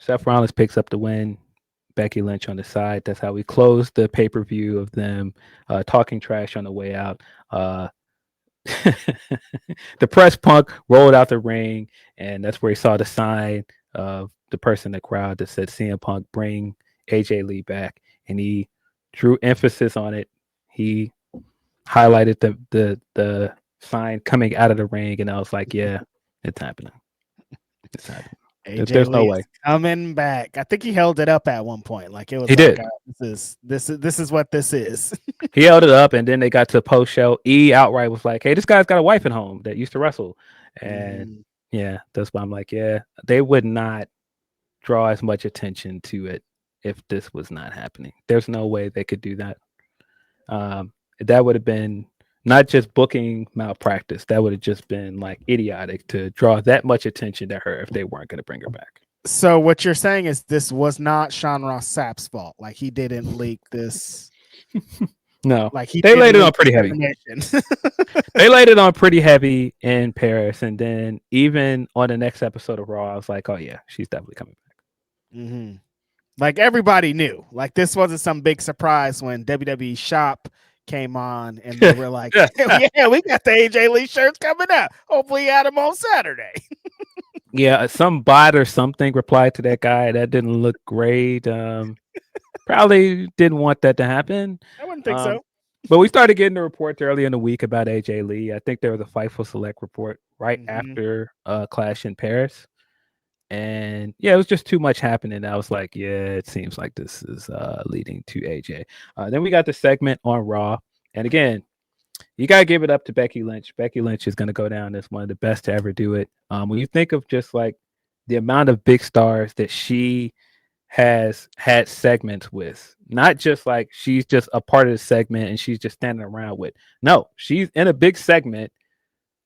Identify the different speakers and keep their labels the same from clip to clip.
Speaker 1: Seth Rollins picks up the win. Becky Lynch on the side. That's how we closed the pay-per-view of them talking trash on the way out. The press punk rolled out the ring, and that's where he saw the sign of the person in the crowd that said CM Punk bring AJ Lee back, and he drew emphasis on it. He highlighted the sign coming out of the ring, and I was like, yeah, it's happening. It's happening.
Speaker 2: AJ
Speaker 1: There's no
Speaker 2: Lee
Speaker 1: way.
Speaker 2: is coming back. I think he held it up at one point. Like it was
Speaker 1: He
Speaker 2: like,
Speaker 1: did.
Speaker 2: This is what this is.
Speaker 1: He held it up, and then they got to post show. E outright was like, "Hey, this guy's got a wife at home that used to wrestle," and
Speaker 2: Mhm.
Speaker 1: yeah, that's why I'm like, yeah, they would not draw as much attention to it if this was not happening. There's no way they could do that. That would have been not just booking malpractice. That would have just been like idiotic to draw that much attention to her if they weren't going to bring her back.
Speaker 2: So what you're saying is this was not Sean Ross Sapp's fault. Like he didn't leak this.
Speaker 1: No,
Speaker 2: Like he
Speaker 1: they
Speaker 2: didn't
Speaker 1: laid it on
Speaker 2: leak
Speaker 1: pretty heavy.
Speaker 2: information.
Speaker 1: They laid it on pretty heavy in Paris, and then even on the next episode of Raw, I was like, oh yeah, she's definitely coming back.
Speaker 2: Mm-hmm. Like everybody knew. Like this wasn't some big surprise when WWE Shop came on and they were like, yeah, we got the AJ Lee shirts coming out. Hopefully you had them on Saturday.
Speaker 1: Yeah, some bot or something replied to that guy. That didn't look great. Probably didn't want that to happen.
Speaker 2: I wouldn't think so.
Speaker 1: But we started getting the reports early in the week about AJ Lee. I think there was a Fightful Select report right after Clash in Paris. And yeah, it was just too much happening. I was like, yeah, it seems like this is leading to AJ. Then we got the segment on Raw. And again, you got to give it up to Becky Lynch. Becky Lynch is going to go down as one of the best to ever do it. When you think of just like the amount of big stars that she has had segments with, not just like she's just a part of the segment and she's just standing around with. No, she's in a big segment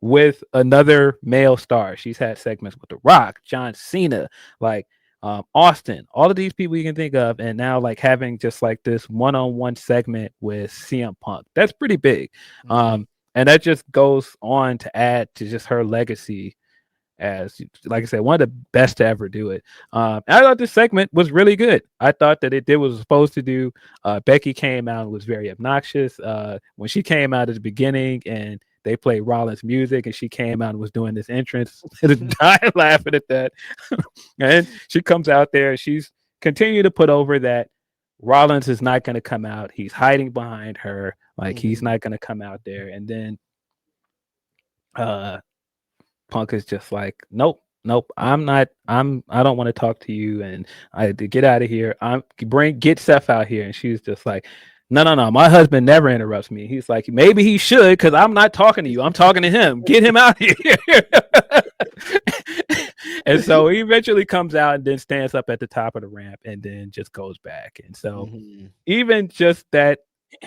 Speaker 1: with another male star. She's had segments with The Rock, John Cena, like Austin, all of these people you can think of, and now like having just like this one-on-one segment with CM Punk. That's pretty big. And that just goes on to add to just her legacy as, like I said, one of the best to ever do it. I thought this segment was really good. I thought that it did what it was supposed to do. Becky came out and was very obnoxious. When she came out at the beginning and they played Rollins music and she came out and was doing this entrance, dying laughing at that. And she comes out there and she's continued to put over that Rollins is not going to come out. He's hiding behind her. Like he's not going to come out there. And then Punk is just like, nope, I don't want to talk to you, and I had to get out of here. Get Seth out here, and she's just like, no, my husband never interrupts me. He's like, maybe he should, because I'm not talking to you, I'm talking to him. Get him out here. And so he eventually comes out and then stands up at the top of the ramp and then just goes back. And so even just that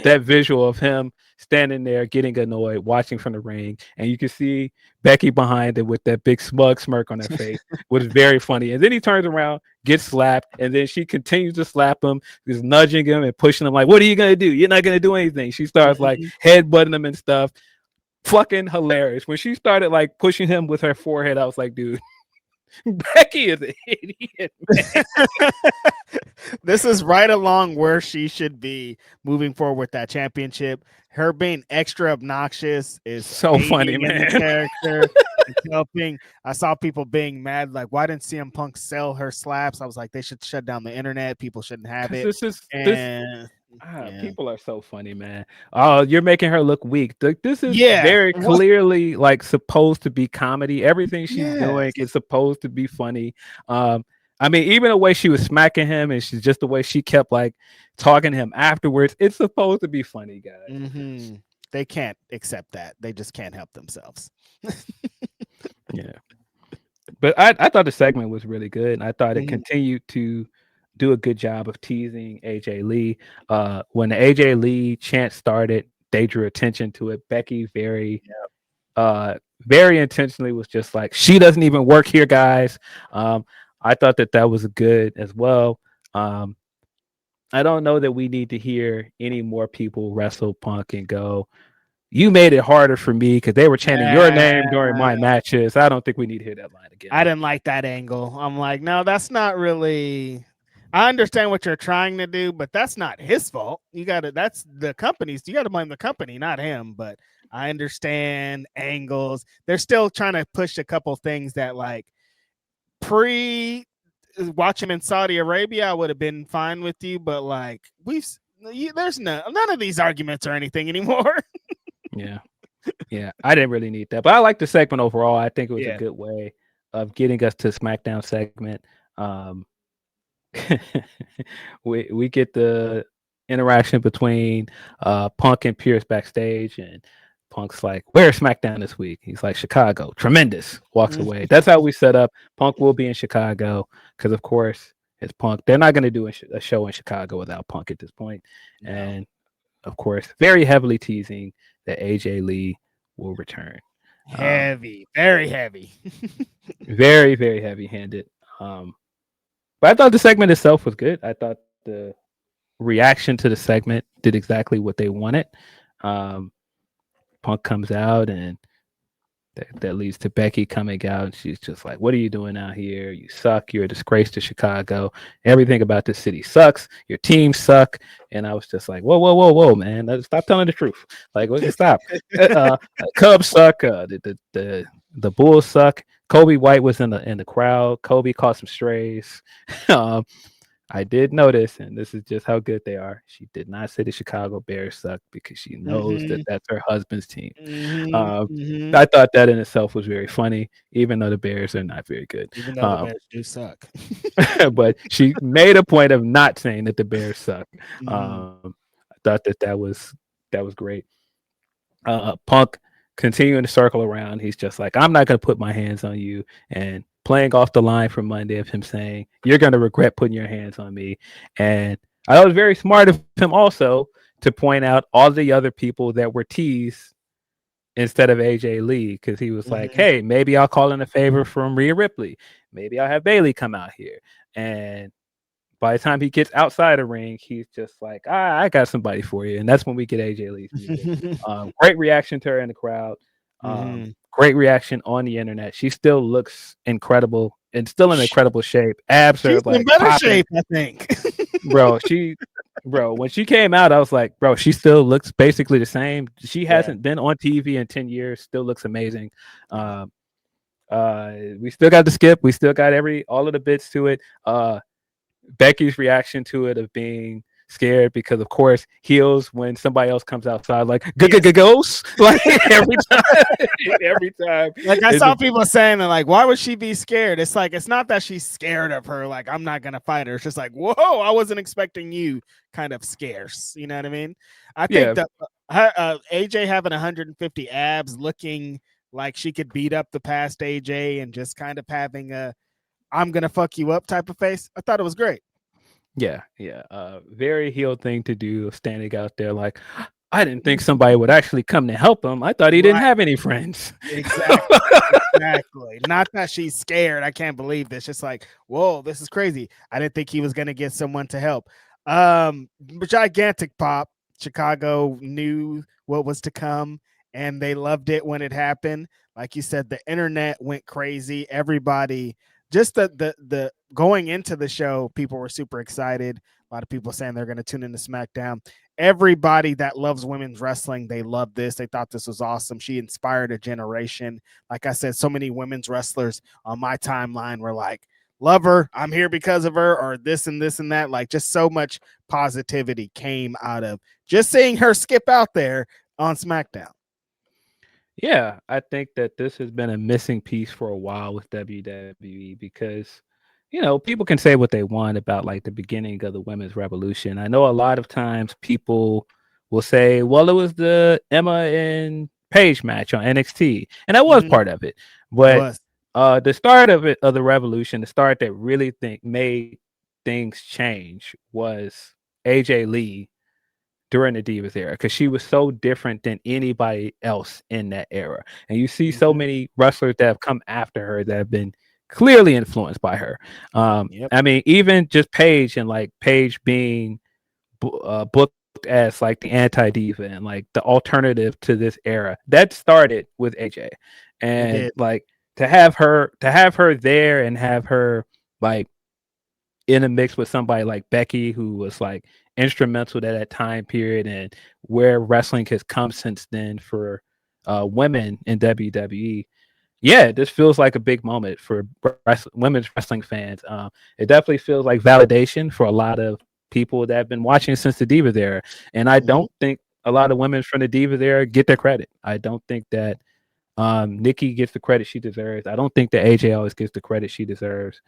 Speaker 1: visual of him standing there getting annoyed, watching from the ring, and you can see Becky behind it with that big smug smirk on her face was very funny. And then he turns around, gets slapped, and then she continues to slap him, is nudging him and pushing him like, what are you gonna do? You're not gonna do anything. She starts like headbutting him and stuff. Fucking hilarious. When she started like pushing him with her forehead, I was like, dude, Becky is an idiot.
Speaker 2: This is right along where she should be moving forward with that championship. Her being extra obnoxious is
Speaker 1: so funny, man.
Speaker 2: The character. Helping. I saw people being mad, like, why didn't CM Punk sell her slaps? I was like, they should shut down the internet. People shouldn't have it.
Speaker 1: People are so funny, man. Oh, you're making her look weak. This is very clearly like supposed to be comedy. Everything she's doing is supposed to be funny. I mean, even the way she was smacking him and she's just the way she kept like talking to him afterwards, it's supposed to be funny, guys.
Speaker 2: They can't accept that. They just can't help themselves.
Speaker 1: Yeah. But I thought the segment was really good. And I thought it continued to do a good job of teasing AJ Lee. When the AJ Lee chant started, they drew attention to it. Becky very intentionally was just like, she doesn't even work here, guys. I thought that was good as well. I don't know that we need to hear any more people wrestle Punk and go, you made it harder for me because they were chanting your name during my matches. I don't think we need to hear that line again.
Speaker 2: I didn't like that angle. I'm like, no, that's not really. I understand what you're trying to do, but that's not his fault. You got to. That's the company's. You got to blame the company, not him. But I understand angles. They're still trying to push a couple things that like pre watch him in Saudi Arabia, I would have been fine with you, but like there's none of these arguments or anything anymore.
Speaker 1: Yeah, I didn't really need that, but I like the segment overall. I think it was a good way of getting us to SmackDown segment. We get the interaction between Punk and Pierce backstage, and Punk's like, "Where's SmackDown this week?" He's like, "Chicago." Tremendous. Walks away. That's how we set up. Punk will be in Chicago because, of course, it's Punk. They're not going to do a show in Chicago without Punk at this point. No. And, of course, very heavily teasing that AJ Lee will return.
Speaker 2: Heavy, very heavy.
Speaker 1: Very, very heavy-handed. But I thought the segment itself was good. I thought the reaction to the segment did exactly what they wanted. Punk comes out, and that leads to Becky coming out, and she's just like, "What are you doing out here? You suck. You're a disgrace to Chicago. Everything about this city sucks. Your team suck." And I was just like, "Whoa, man! Stop telling the truth. Like, stop. Cubs suck. The Bulls suck. Kobe White was in the crowd. Kobe caught some strays." I did notice, and this is just how good they are. She did not say the Chicago Bears suck because she knows that that's her husband's team. I thought that in itself was very funny, even though the Bears are not very good.
Speaker 2: Even though the Bears do suck.
Speaker 1: But she made a point of not saying that the Bears suck. I thought that was great. Punk continuing to circle around. He's just like, "I'm not going to put my hands on you," and playing off the line from Monday of him saying, "You're going to regret putting your hands on me." And I thought it was very smart of him also to point out all the other people that were teased instead of AJ Lee, because he was like, "Hey, maybe I'll call in a favor from Rhea Ripley. Maybe I'll have Bayley come out here." And by the time he gets outside the ring, he's just like, "I got somebody for you." And that's when we get AJ Lee's music. Great reaction to her in the crowd. Great reaction on the internet. She still looks incredible and still in incredible shape. Abs are like
Speaker 2: in better popping. Shape, I think.
Speaker 1: Bro, when she came out, I was like, bro, she still looks basically the same. She hasn't been on TV in 10 years. Still looks amazing. We still got the skip. We still got all of the bits to it. Becky's reaction to it of being scared because, of course, heels when somebody else comes outside like ghosts like every time.
Speaker 2: Like I saw people saying that, like, why would she be scared? It's like it's not that she's scared of her. Like, I'm not gonna fight her. It's just like, whoa, I wasn't expecting you. Kind of scarce. You know what I mean? I think that AJ having 150 abs, looking like she could beat up the past AJ, and just kind of having a "I'm gonna fuck you up" type of face. I thought it was great.
Speaker 1: Yeah. Very heel thing to do, standing out there like, "I didn't think somebody would actually come to help him. I thought he didn't have any friends."
Speaker 2: Exactly. Not that she's scared. I can't believe this. Just like, whoa, this is crazy. I didn't think he was gonna get someone to help. Gigantic pop. Chicago knew what was to come, and they loved it when it happened. Like you said, the internet went crazy. Everybody. Just the going into the show, people were super excited. A lot of people saying they're going to tune into SmackDown. Everybody that loves women's wrestling, they loved this. They thought this was awesome. She inspired a generation. Like I said, so many women's wrestlers on my timeline were like, "Love her. I'm here because of her," or this and this and that. Like, just so much positivity came out of just seeing her skip out there on SmackDown.
Speaker 1: Yeah, I think that this has been a missing piece for a while with WWE because, people can say what they want about like the beginning of the women's revolution. I know a lot of times people will say, "Well, it was the Emma and Paige match on NXT," and that was part of it. But the start of the revolution, the start that really made things change was AJ Lee during the Divas era, because she was so different than anybody else in that era. And you see so many wrestlers that have come after her that have been clearly influenced by her. I mean, even just Paige, and like Paige being booked as like the anti-diva and like the alternative to this era. That started with AJ.
Speaker 2: It
Speaker 1: And
Speaker 2: did.
Speaker 1: like to have her there and have her like in a mix with somebody like Becky, who was like instrumental to that time period and where wrestling has come since then for women in WWE. Yeah, this feels like a big moment for women's wrestling fans. It definitely feels like validation for a lot of people that have been watching since the Divas era. And I
Speaker 2: Mhm.
Speaker 1: don't think a lot of women from the Divas era get their credit. I don't think that Nikki gets the credit she deserves. I don't think that AJ always gets the credit she deserves.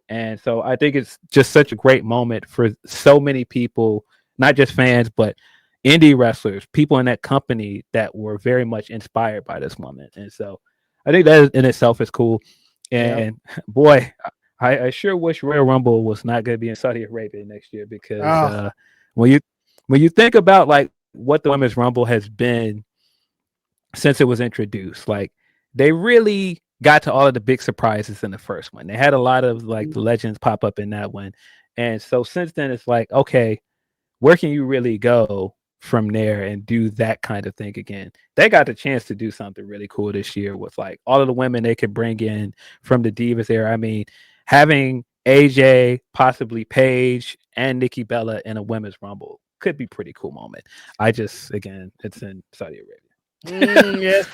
Speaker 1: And so I think it's just such a great moment for so many people, not just fans, but indie wrestlers, people in that company that were very much inspired by this moment. And so I think that in itself is cool.
Speaker 2: Yep.
Speaker 1: And boy, I sure wish Royal Rumble was not going to be in Saudi Arabia next year because
Speaker 2: Oh,
Speaker 1: when you when you think about like what the Women's Rumble has been since it was introduced. Like they really got to all of the big surprises in the first one. They had a lot of like the legends pop up in that one. And so since then it's like, okay, where can you really go from there and do that kind of thing again? They got the chance to do something really cool this year with like all of the women they could bring in from the Divas era. I mean, having AJ, possibly Paige, and Nikki Bella in a women's rumble could be pretty cool moment. I just again, it's in Saudi Arabia.
Speaker 2: yes.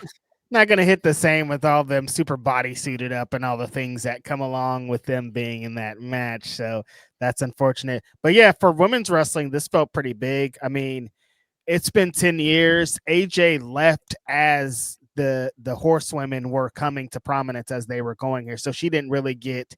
Speaker 2: Not gonna hit the same with all them super body suited up and all the things that come along with them being in that match. So that's unfortunate. But yeah, for women's wrestling, this felt pretty big. I mean, it's been 10 years. AJ left as the horsewomen were coming to prominence as they were going here. So she didn't really get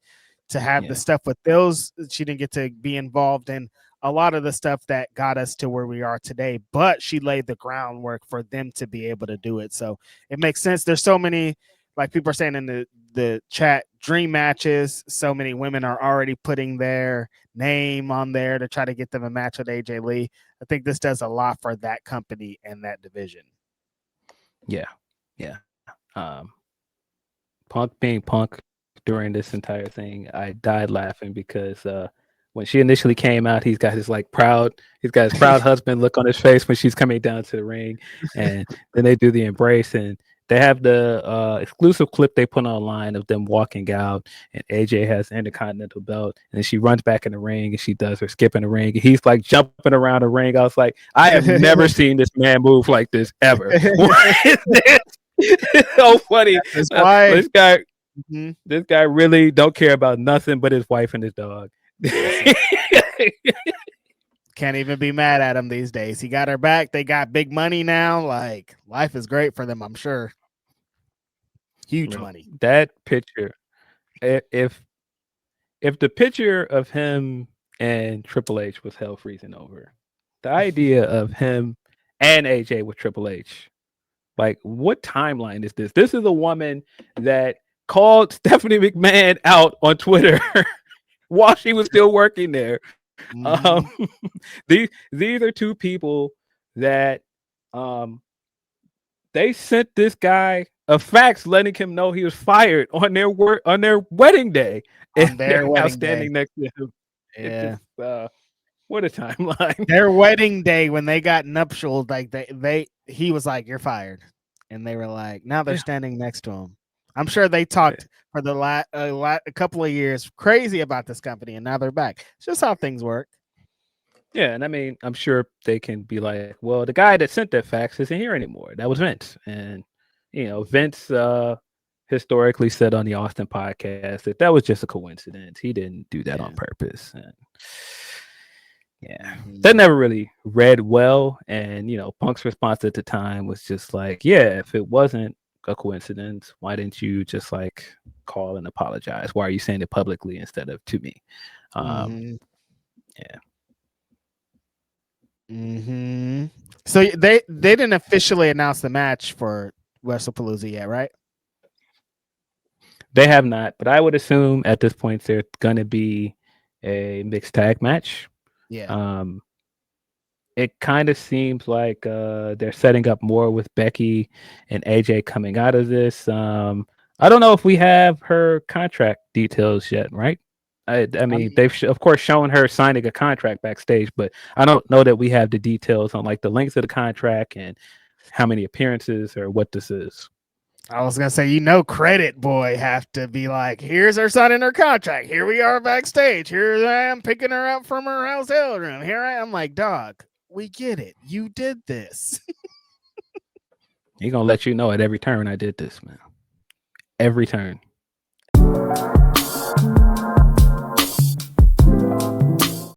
Speaker 2: to have the stuff with those. She didn't get to be involved in a lot of the stuff that got us to where we are today, but she laid the groundwork for them to be able to do it. So it makes sense. There's so many, like people are saying in the chat, dream matches. So many women are already putting their name on there to try to get them a match with AJ Lee. I think this does a lot for that company and that division.
Speaker 1: Yeah. Yeah. Punk being Punk during this entire thing, I died laughing because when she initially came out, he's got his proud husband look on his face when she's coming down to the ring, and then they do the embrace and they have the exclusive clip they put online of them walking out, and AJ has the Intercontinental belt, and then she runs back in the ring and she does her skip in the ring, and he's like jumping around the ring. I was like, I have never seen this man move like this ever. What is this? It's so funny.
Speaker 2: His wife.
Speaker 1: This guy really don't care about nothing but his wife and his dog.
Speaker 2: Can't even be mad at him these days. He got her back. They got big money now. Like life is great for them, I'm sure. Huge money.
Speaker 1: That picture, if the picture of him and Triple H was hell freezing over, the idea of him and AJ with Triple H, like what timeline is this? This is a woman that called Stephanie McMahon out on Twitter while she was still working there. These are two people that they sent this guy a fax letting him know he was fired on their wedding day,
Speaker 2: on their wedding
Speaker 1: standing
Speaker 2: day
Speaker 1: next to him.
Speaker 2: Yeah.
Speaker 1: What a timeline.
Speaker 2: Their wedding day when they got nuptials, like he was like, "You're fired," and they were like, now they're standing next to him. I'm sure they talked for the a couple of years crazy about this company, and now they're back. It's just how things work.
Speaker 1: Yeah, and I mean, I'm sure they can be like, well, the guy that sent that fax isn't here anymore. That was Vince. And, Vince historically said on the Austin podcast that was just a coincidence. He didn't do that on purpose. And that never really read well. And, Punk's response at the time was just like, yeah, if it wasn't a coincidence, why didn't you just like call and apologize? Why are you saying it publicly instead of to me? Yeah.
Speaker 2: So they didn't officially announce the match for WrestlePalooza yet, right?
Speaker 1: They have not, but I would assume at this point there's gonna be a mixed tag match.
Speaker 2: Yeah.
Speaker 1: It kind of seems like they're setting up more with Becky and AJ coming out of this. I don't know if we have her contract details yet, right? I mean, they've of course shown her signing a contract backstage, but I don't know that we have the details on like the length of the contract and how many appearances or what this is.
Speaker 2: I was gonna say, Credit Boy have to be like, here's her signing her contract. Here we are backstage. Here I am picking her up from her hotel room. Here I am, like, dog, we get it. You did this.
Speaker 1: He gonna let you know at every turn I did this, man. Every turn.